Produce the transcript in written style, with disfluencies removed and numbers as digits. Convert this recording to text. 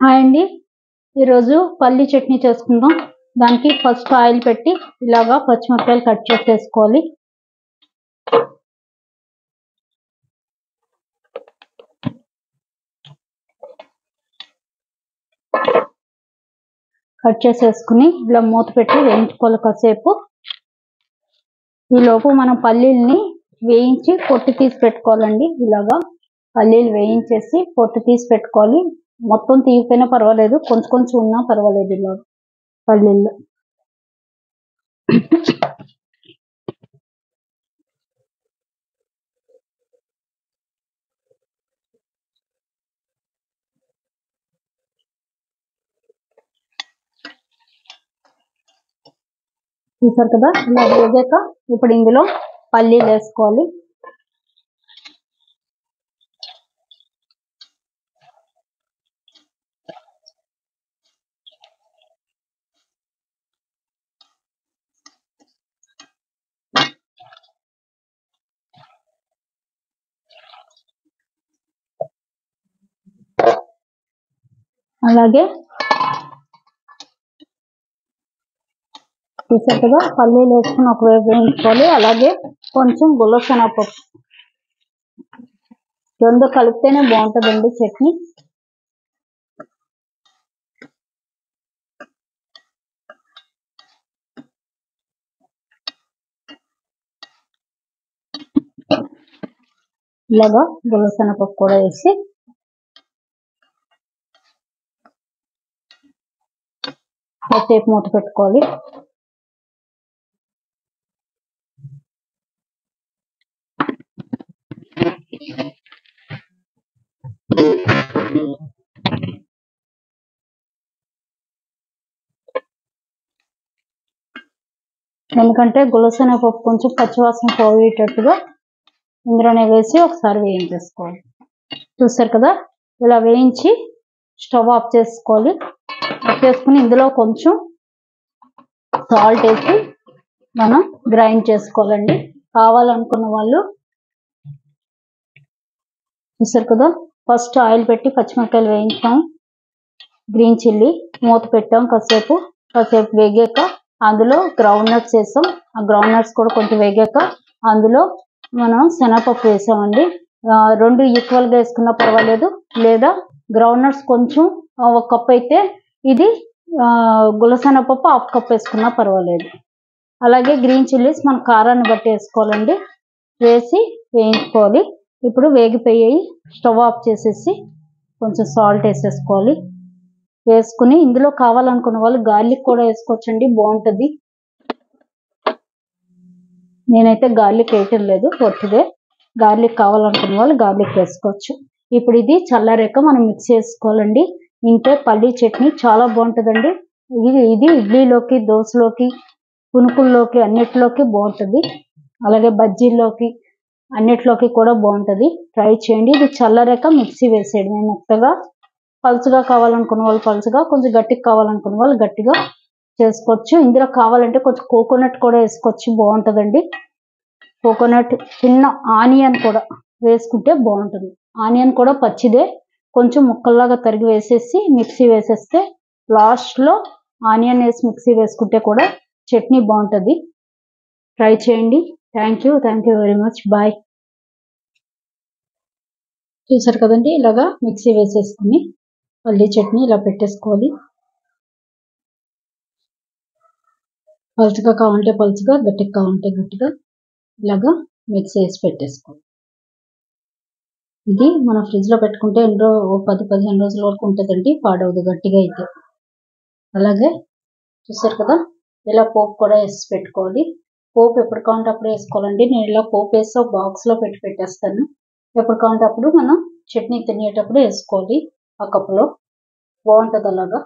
Hi అండి, ఈరోజు పల్లి చట్నీ చేసుకుందాం. దానికి ఫస్ట్ ఆయిల్ పెట్టి ఇలాగా పచ్చిమిరపకాయలు కట్ చేసేసుకోవాలి. కట్ చేసేసుకుని ఇలా మూత పెట్టి వేయించుకోవాలి కాసేపు. ఈలోపు మనం పల్లీల్ని వేయించి పొట్టు తీసి పెట్టుకోవాలండి. ఇలాగా పల్లీలు వేయించేసి పొట్టు తీసి పెట్టుకోవాలి. మొత్తం తీయకపోయినా పర్వాలేదు, కొంచెం కొంచెం ఉన్నా పర్వాలేదు. ఇలా పల్లీల్లో చూసారు కదా, ఇలా వేగాక ఇప్పుడు ఇందులో పల్లీలు వేసుకోవాలి. అలాగే చూసారు కదా, పల్లీలు వేసుకుని ఒకవైపు వేయించుకోవాలి. అలాగే కొంచెం గులసెనగపప్పు, రెండు కలిపితేనే బాగుంటుందండి చట్నీ. ఇలాగా గులసెనగపప్పు కూడా వేసి కాసేపు మూత పెట్టుకోవాలి. ఎందుకంటే గులసెనగపప్పు కొంచెం పచ్చివాసన పోయేటట్టుగా ఇందులోనే వేసి ఒకసారి వేయించేసుకోవాలి. చూసారు కదా, ఇలా వేయించి స్టవ్ ఆఫ్ చేసుకోవాలి. ఆఫ్ చేసుకుని ఇందులో కొంచెం సాల్ట్ వేసి మనం గ్రైండ్ చేసుకోవాలండి. కావాలనుకున్న వాళ్ళు చూసారు కదా, ఫస్ట్ ఆయిల్ పెట్టి పచ్చిమిరపకాయలు వేయించాం, గ్రీన్ చిల్లీ మూత పెట్టాం. కాసేపు వేగాక అందులో గ్రౌండ్ నట్స్ వేసాం. ఆ గ్రౌండ్ నట్స్ కూడా కొంచెం వేగాక అందులో మనం శనగపప్పు వేసామండి. రెండు ఈక్వల్గా వేసుకున్నా పర్వాలేదు, లేదా గ్రౌండ్ నట్స్ కొంచెం ఒక కప్ అయితే ఇది గులసెనగపప్పు హాఫ్ కప్ వేసుకున్నా పర్వాలేదు. అలాగే గ్రీన్ చిల్లీస్ మన కారాన్ని బట్టి వేసుకోవాలండి, వేసి వేయించుకోవాలి. ఇప్పుడు వేగిపోయాయి, స్టవ్ ఆఫ్ చేసేసి కొంచెం సాల్ట్ వేసేసుకోవాలి. వేసుకుని ఇందులో కావాలనుకున్న వాళ్ళు గార్లిక్ కూడా వేసుకోవచ్చండి, బాగుంటుంది. నేనైతే గార్లిక్ వేయటం లేదు, పొట్టుదే. గార్లిక్ కావాలనుకున్న వాళ్ళు గార్లిక్ వేసుకోవచ్చు. ఇప్పుడు ఇది చల్లారాక మనం మిక్స్ చేసుకోవాలండి. ఇంతే పల్లీ చట్నీ చాలా బాగుంటుందండి. ఇది ఇడ్లీలోకి, దోశలోకి, పునుకుల్లోకి అన్నిటిలోకి బాగుంటుంది. అలాగే బజ్జీల్లోకి అన్నిటిలోకి కూడా బాగుంటుంది. ట్రై చేయండి. ఇది చల్లారాక మిక్సీ వేసేయడం. మెత్తగా పలుచగా కావాలనుకున్న వాళ్ళు పలుచగా, కొంచెం గట్టిగా కావాలనుకున్న వాళ్ళు గట్టిగా చేసుకోవచ్చు. ఇందులో కావాలంటే కొంచెం కోకోనట్ కూడా వేసుకోవచ్చు, బాగుంటుందండి. కోకోనట్, చిన్న ఆనియన్ కూడా వేసుకుంటే బాగుంటుంది. ఆనియన్ కూడా పచ్చిదే, కొంచెం ముక్కల్లాగా తరిగి వేసేసి మిక్సీ వేసేస్తే లాస్ట్లో ఆనియన్ వేసి మిక్సీ వేసుకుంటే కూడా చట్నీ బాగుంటుంది. ట్రై చేయండి. Thank you very much. Bye. చూసారు కదండి, ఇలాగా మిక్సీ వేసేసుకుని పల్లీ చట్నీ ఇలా పెట్టేసుకోవాలి. పలుచగా కావాలంటే పలుచగా, గట్టిగా కావాలంటే గట్టిగా ఇలాగా మిక్స్ వేసి పెట్టేసుకోవాలి. ఇది మనం ఫ్రిడ్జ్లో పెట్టుకుంటే 10-15 రోజుల వరకు ఉంటుందండి, పాడవదు గట్టిగా అయితే. అలాగే చూసారు కదా, ఇలా పోపు కూడా వేసి పెట్టుకోవాలి. పోపు ఎప్పుడు కావాలంటే అప్పుడు వేసుకోవాలండి. నేను ఇలా పోపు వేసి ఒక బాక్స్లో పెట్టేస్తాను. ఎప్పుడు కావాలంటే అప్పుడు మనం చట్నీ తినేటప్పుడు వేసుకోవాలి. ఆ కప్పులో బాగుంటుంది అలాగా.